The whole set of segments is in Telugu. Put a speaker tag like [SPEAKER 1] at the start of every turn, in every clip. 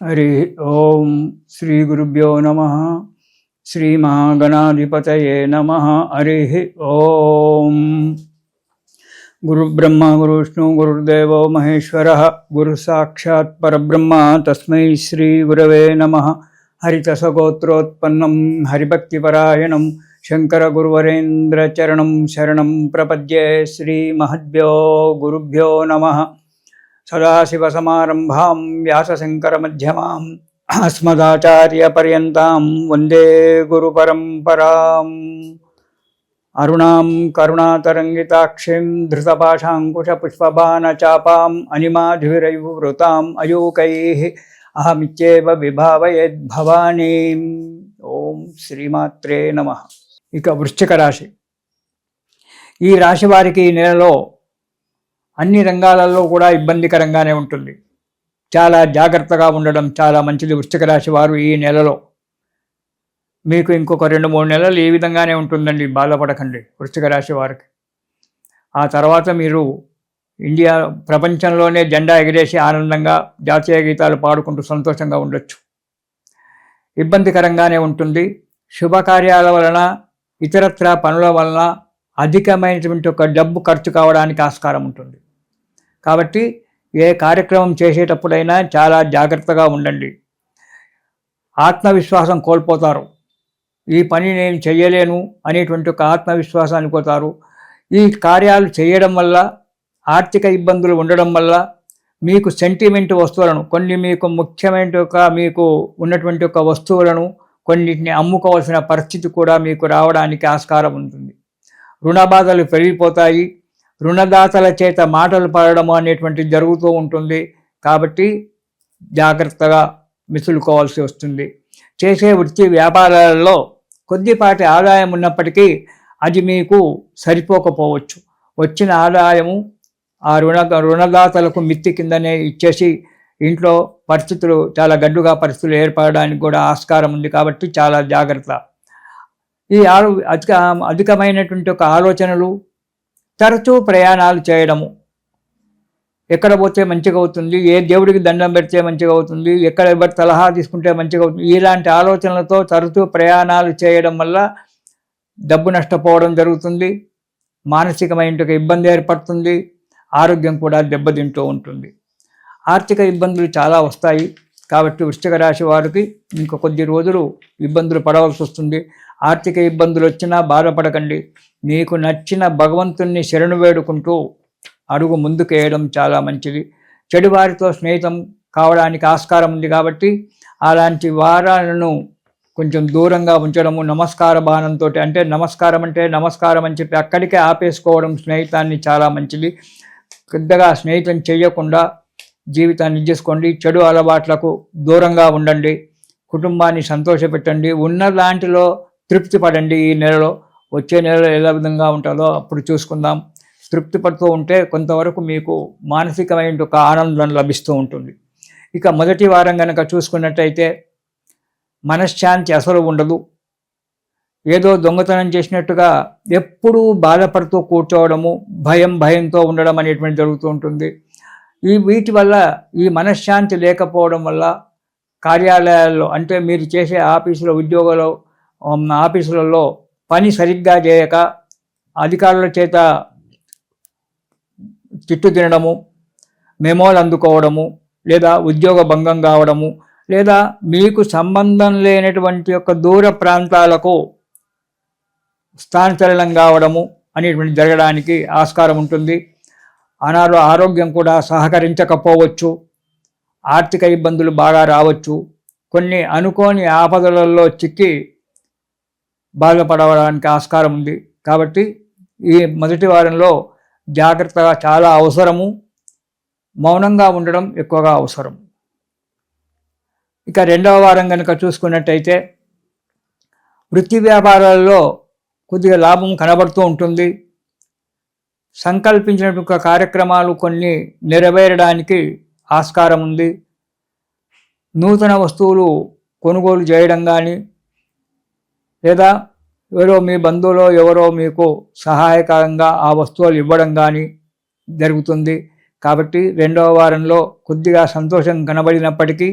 [SPEAKER 1] हरि ओम श्री गुरुभ्यो नमः। श्री महागणाधिपतये नमः। हरि ओम। गुरु ब्रह्मा गुरु विष्णु गुरुर्देवो महेश्वरः गुरु साक्षात् परब्रह्म तस्मै श्री गुरवे नमः। हरितसगोत्रोत्पन्नं हरिभक्तिपरायणं शंकर गुरुवरेन्द्र चरणं शरणं प्रपद्ये। श्री महद्भ्यो गुरुभ्यो नमः। सदाशिवसमारम्भां व्यासशङ्करमध्यमाम् अस्मदाचार्यपर्यन्तां वन्दे गुरुपरम्पराम्। अरुणां करुणातरङ्गिताक्षीं धृतपाशाङ्कुशपुष्पबाणचापाम् अनिमाधुरैर्वृताम् अयूकैः अहमित्येव विभावयेद्भवानीम्। ओम శ్రీమాత్రే నమః। ఇక వృశ్చిక రాశి, ఈ రాశి వారికి ఈ నెలలో అన్ని రంగాలలో కూడా ఇబ్బందికరంగానే ఉంటుంది. చాలా జాగ్రత్తగా ఉండడం చాలా మంచిది. వృశ్చిక రాశి వారు ఈ నెలలో మీకు ఇంకొక 2-3 నెలలు ఈ విధంగానే ఉంటుందండి, బాధపడకండి వృశ్చిక రాశి వారికి. ఆ తర్వాత మీరు ఇండియా ప్రపంచంలోనే జెండా ఎగిరేసి ఆనందంగా జాతీయ గీతాలు పాడుకుంటూ సంతోషంగా ఉండొచ్చు. ఇబ్బందికరంగానే ఉంటుంది. శుభకార్యాల వలన ఇతరత్ర పనుల వలన అధికమైనటువంటి ఒక డబ్బు ఖర్చు కావడానికి ఆస్కారం ఉంటుంది. కాబట్టి ఏ కార్యక్రమం చేసేటప్పుడైనా చాలా జాగ్రత్తగా ఉండండి. ఆత్మవిశ్వాసం కోల్పోతారు. ఈ పని నేను చేయలేను అనేటువంటి ఒక ఆత్మవిశ్వాసాన్ని పోతారు. ఈ కార్యాలు చేయడం వల్ల ఆర్థిక ఇబ్బందులు ఉండడం వల్ల మీకు సెంటిమెంట్ వస్తువులను, కొన్ని మీకు ముఖ్యమైన మీకు ఉన్నటువంటి ఒక వస్తువులను కొన్నిటిని అమ్ముకోవాల్సిన పరిస్థితి కూడా మీకు రావడానికి ఆస్కారం ఉంటుంది. రుణ బాధలు పెరిగిపోతాయి. రుణదాతల చేత మాటలు పడడం అనేటువంటిది జరుగుతూ ఉంటుంది. కాబట్టి జాగ్రత్తగా మిసులుకోవాల్సి వస్తుంది. చేసే వృత్తి వ్యాపారాలలో కొద్దిపాటి ఆదాయం ఉన్నప్పటికీ అది మీకు సరిపోకపోవచ్చు. వచ్చిన ఆదాయము ఆ రుణదాతలకు మిత్తి కిందనే ఇచ్చేసి ఇంట్లో పరిస్థితులు చాలా గడ్డుగా పరిస్థితులు ఏర్పడడానికి కూడా ఆస్కారం ఉంది. కాబట్టి చాలా జాగ్రత్త. ఈ అధికమైనటువంటి ఒక ఆలోచనలు, తరచూ ప్రయాణాలు చేయడము, ఎక్కడ పోతే మంచిగా అవుతుంది, ఏ దేవుడికి దండం పెడితే మంచిగా అవుతుంది, ఎక్కడ ఎవరి సలహా తీసుకుంటే మంచిగా అవుతుంది, ఇలాంటి ఆలోచనలతో తరచూ ప్రయాణాలు చేయడం వల్ల డబ్బు నష్టపోవడం జరుగుతుంది. మానసికమైన ఇబ్బంది ఏర్పడుతుంది. ఆరోగ్యం కూడా దెబ్బతింటూ ఉంటుంది. ఆర్థిక ఇబ్బందులు చాలా వస్తాయి. కాబట్టి వృశ్చిక రాశి వారికి ఇంక కొద్ది రోజులు ఇబ్బందులు పడవలసి వస్తుంది. ఆర్థిక ఇబ్బందులు వచ్చినా బాధపడకండి. మీకు నచ్చిన భగవంతుణ్ణి శరణు వేడుకుంటూ అడుగు ముందుకేయడం చాలా మంచిది. చెడువారితో స్నేహితం కావడానికి ఆస్కారం ఉంది. కాబట్టి అలాంటి వారాలను కొంచెం దూరంగా ఉంచడము, నమస్కార బాణంతో, అంటే నమస్కారం అని చెప్పి అక్కడికే ఆపేసుకోవడం స్నేహితాన్ని చాలా మంచిది. పెద్దగా స్నేహితం చేయకుండా జీవితాన్ని చేసుకోండి. చెడు అలవాట్లకు దూరంగా ఉండండి. కుటుంబాన్ని సంతోషపెట్టండి. ఉన్న దాంట్లో తృప్తి పడండి. ఈ నెలలో, వచ్చే నెలలో ఎలా విధంగా ఉంటుందో అప్పుడు చూసుకుందాం. తృప్తి పడుతూ ఉంటే కొంతవరకు మీకు మానసికమైన ఒక ఆనందం లభిస్తూ ఉంటుంది. ఇక మొదటి వారం కనుక చూసుకున్నట్టయితే మనశ్శాంతి అసలు ఉండదు. ఏదో దొంగతనం చేసినట్టుగా ఎప్పుడూ బాధపడుతూ కూర్చోవడము, భయంతో ఉండడం అనేటువంటి జరుగుతూ ఉంటుంది. వీటి వల్ల, ఈ మనశ్శాంతి లేకపోవడం వల్ల కార్యాలయాల్లో, అంటే మీరు చేసే ఆఫీసులలో పని సరిగ్గా చేయక అధికారుల చేత తిట్టు తినడము, మెమోలు అందుకోవడము, లేదా ఉద్యోగ భంగం కావడము, లేదా మీకు సంబంధం లేనటువంటి యొక్క దూర ప్రాంతాలకు స్థానచలనం కావడము అనేటువంటి జరగడానికి ఆస్కారం ఉంటుంది. ఆరోగ్యం కూడా సహకరించకపోవచ్చు. ఆర్థిక ఇబ్బందులు బాగా రావచ్చు. కొన్ని అనుకోని ఆపదలలో చిక్కి బాధపడడానికి ఆస్కారం ఉంది. కాబట్టి ఈ మొదటి వారంలో జాగ్రత్తగా చాలా అవసరము. మౌనంగా ఉండడం ఎక్కువగా అవసరం. ఇక రెండవ వారం కనుక చూసుకున్నట్టయితే వృత్తి వ్యాపారాలలో కొద్దిగా లాభం కనబడుతూ ఉంటుంది. సంకల్పించినటువంటి కార్యక్రమాలు కొన్ని నెరవేరడానికి ఆస్కారం ఉంది. నూతన వస్తువులు కొనుగోలు చేయడం కానీ, లేదా ఎవరో మీ బంధువులో ఎవరో మీకు సహాయకరంగా ఆ వస్తువులు ఇవ్వడం కానీ జరుగుతుంది. కాబట్టి రెండవ వారంలో కొద్దిగా సంతోషం కనబడినప్పటికీ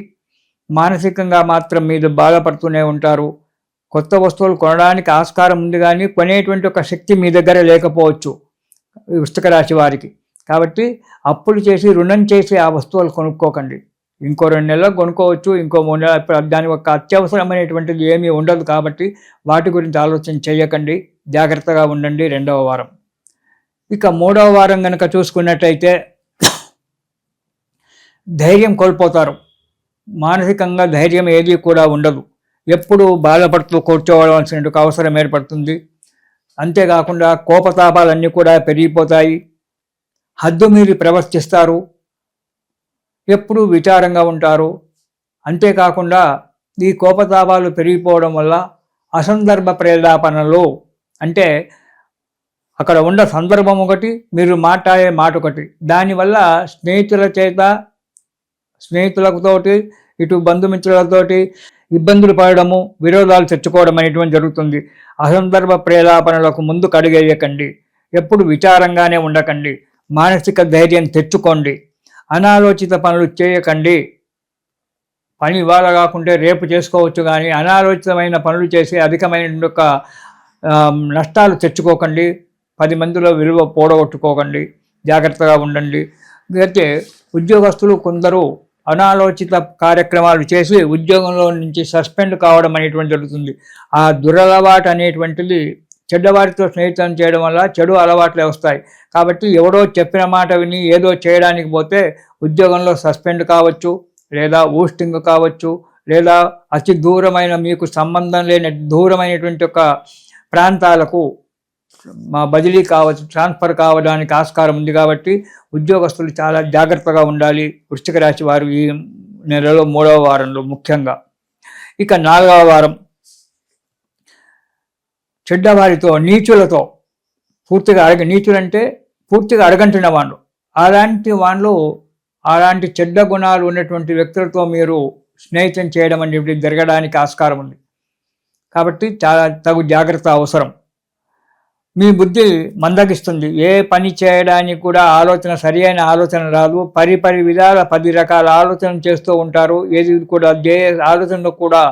[SPEAKER 1] మానసికంగా మాత్రం మీరు బాధపడుతూనే ఉంటారు. కొత్త వస్తువులు కొనడానికి ఆస్కారం ఉంది, కానీ కొనేటువంటి ఒక శక్తి మీ దగ్గర లేకపోవచ్చు వృశ్చిక రాశి వారికి. కాబట్టి అప్పులు చేసి రుణం చేసి ఆ వస్తువులు కొనుక్కోకండి. ఇంకో 2 నెలలకు కొనుక్కోవచ్చు, ఇంకో 3 నెలలు, దాని ఒక అత్యవసరమైనటువంటిది ఏమీ ఉండదు. కాబట్టి వాటి గురించి ఆలోచన చేయకండి, జాగ్రత్తగా ఉండండి 2వ వారం. ఇక 3వ వారం కనుక చూసుకున్నట్టయితే ధైర్యం కోల్పోతారు. మానసికంగా ధైర్యం ఏది కూడా ఉండదు. ఎప్పుడు బాధపడుతూ కూర్చోవలసిన అవసరం ఏర్పడుతుంది. అంతేకాకుండా కోపతాపాలన్నీ కూడా పెరిగిపోతాయి. హద్దు మీరి ప్రవర్తిస్తారు. ఎప్పుడూ విచారంగా ఉంటారు. అంతేకాకుండా ఈ కోపతాపాలు పెరిగిపోవడం వల్ల అసందర్భ ప్రేలాపనలు, అంటే అక్కడ ఉన్న సందర్భం ఒకటి, మీరు మాట్లాడే మాట ఒకటి, దానివల్ల స్నేహితులతోటి ఇటు బంధుమిత్రులతోటి ఇబ్బందులు పడడము, విరోధాలు తెచ్చుకోవడం అనేటువంటి జరుగుతుంది. అసందర్భ ప్రేలాపనలకు ముందు కడిగేయకండి. ఎప్పుడు విచారంగానే ఉండకండి. మానసిక ధైర్యం తెచ్చుకోండి. అనాలోచిత పనులు చేయకండి. పని ఇవాళ కాకుంటే రేపు చేసుకోవచ్చు, కానీ అనాలోచితమైన పనులు చేసి అధికమైన నష్టాలు తెచ్చుకోకండి. 10 మందిలో విలువ పోడగొట్టుకోకండి. జాగ్రత్తగా ఉండండి. అయితే ఉద్యోగస్తులు కొందరు అనాలోచిత కార్యక్రమాలు చేసి ఉద్యోగంలో నుంచి సస్పెండ్ కావడం అనేటువంటి జరుగుతుంది. ఆ దురలవాటు అనేటువంటిది చెడ్డవారితో స్నేహితం చేయడం వల్ల చెడు అలవాట్లే వస్తాయి. కాబట్టి ఎవరో చెప్పిన మాట విని ఏదో చేయడానికి పోతే ఉద్యోగంలో సస్పెండ్ కావచ్చు, లేదా ఊస్టింగ్ కావచ్చు, లేదా అతి దూరమైన మీకు సంబంధం లేని దూరమైనటువంటి ఒక ప్రాంతాలకు బదిలీ కావచ్చు, ట్రాన్స్ఫర్ కావడానికి ఆస్కారం ఉంది. కాబట్టి ఉద్యోగస్తులు చాలా జాగ్రత్తగా ఉండాలి వృశ్చిక రాశి వారు ఈ నెలలో 3వ వారంలో ముఖ్యంగా. ఇక 4వ వారం చెడ్డవారితో, నీచులతో పూర్తిగా నీచులంటే పూర్తిగా అడగంటిన వాళ్ళు, అలాంటి చెడ్డ గుణాలు ఉన్నటువంటి వ్యక్తులతో మీరు స్నేహితం చేయడం అనేది జరగడానికి ఆస్కారం ఉంది. కాబట్టి చాలా తగు జాగ్రత్త అవసరం. మీ బుద్ధి మందగిస్తుంది. ఏ పని చేయడానికి కూడా సరి అయిన ఆలోచన రాదు. విధాల 10 రకాల ఆలోచన చేస్తూ ఉంటారు. ఏది కూడా ఆలోచనలో కూడా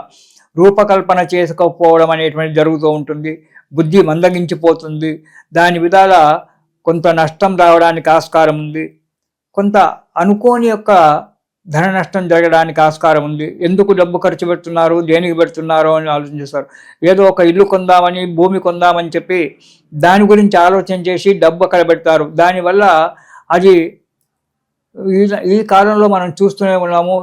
[SPEAKER 1] రూపకల్పన చేసుకోకపోవడం అనేటువంటి జరుగుతూ ఉంటుంది. బుద్ధి మందగించిపోతుంది. దాని విధాల కొంత నష్టం రావడానికి ఆస్కారం ఉంది. కొంత అనుకోని ధన నష్టం జరగడానికి ఆస్కారం ఉంది. ఎందుకు డబ్బు ఖర్చు పెడుతున్నారు, దేనికి పెడుతున్నారు అని ఆలోచించేస్తారు. ఏదో ఒక ఇల్లు కొందామని, భూమి కొందామని చెప్పి దాని గురించి ఆలోచన చేసి డబ్బు అక్కడ పెడతారు. దానివల్ల అది ఈ కాలంలో మనం చూస్తూనే ఉన్నాము.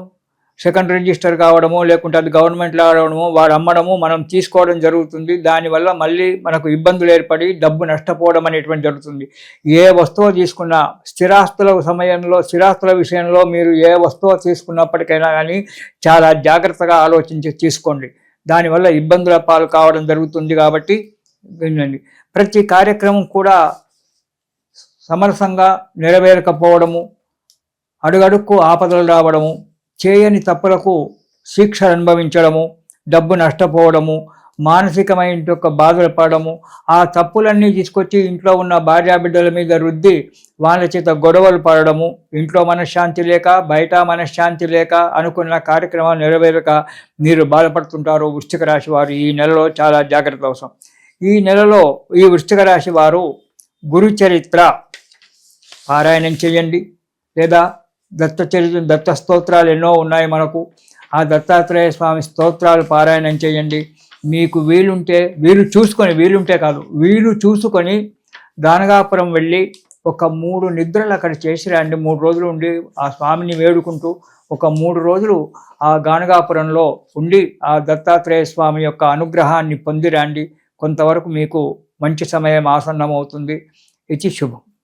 [SPEAKER 1] సెకండ్ రిజిస్టర్ కావడము, లేకుంటే అది గవర్నమెంట్ రావడము, వాడు అమ్మడము, మనం తీసుకోవడం జరుగుతుంది. దానివల్ల మళ్ళీ మనకు ఇబ్బందులు ఏర్పడి డబ్బు నష్టపోవడం అనేటువంటి జరుగుతుంది. ఏ వస్తువు తీసుకున్నా స్థిరాస్తుల విషయంలో మీరు ఏ వస్తువు తీసుకున్నప్పటికైనా కానీ చాలా జాగ్రత్తగా ఆలోచించి తీసుకోండి. దానివల్ల ఇబ్బందుల పాలు కావడం జరుగుతుంది. కాబట్టి వినండి. ప్రతి కార్యక్రమం కూడా సమరసంగా నెరవేరకపోవడము, అడుగడుక్కు ఆపదలు రావడము, చేయని తప్పులకు శిక్షలు అనుభవించడము, డబ్బు నష్టపోవడము, మానసికమైన బాధలు పడము, ఆ తప్పులన్నీ తీసుకొచ్చి ఇంట్లో ఉన్న భార్యాబిడ్డల మీద రుద్ది వాళ్ళ చేత గొడవలు పడడము, ఇంట్లో మనశ్శాంతి లేక, బయట మనశ్శాంతి లేక, అనుకున్న కార్యక్రమాలు నెరవేరక మీరు బాధపడుతుంటారు. వృశ్చిక రాశి వారు ఈ నెలలో చాలా జాగ్రత్త అవసరం. ఈ నెలలో ఈ వృశ్చిక రాశి వారు గురు చరిత్ర పారాయణం చేయండి, లేదా దత్త స్తోత్రాలు ఎన్నో ఉన్నాయి మనకు. ఆ దత్తాత్రేయ స్వామి స్తోత్రాలు పారాయణం చేయండి. మీకు వీలు చూసుకొని గానగాపురం వెళ్ళి ఒక 3 నిద్రలు అక్కడ చేసి రండి. 3 రోజులు ఉండి ఆ స్వామిని వేడుకుంటూ ఒక 3 రోజులు ఆ గానగాపురంలో ఉండి ఆ దత్తాత్రేయ స్వామి యొక్క అనుగ్రహాన్ని పొందిరండి. కొంతవరకు మీకు మంచి సమయం ఆసన్నమవుతుంది. ఇది శుభం.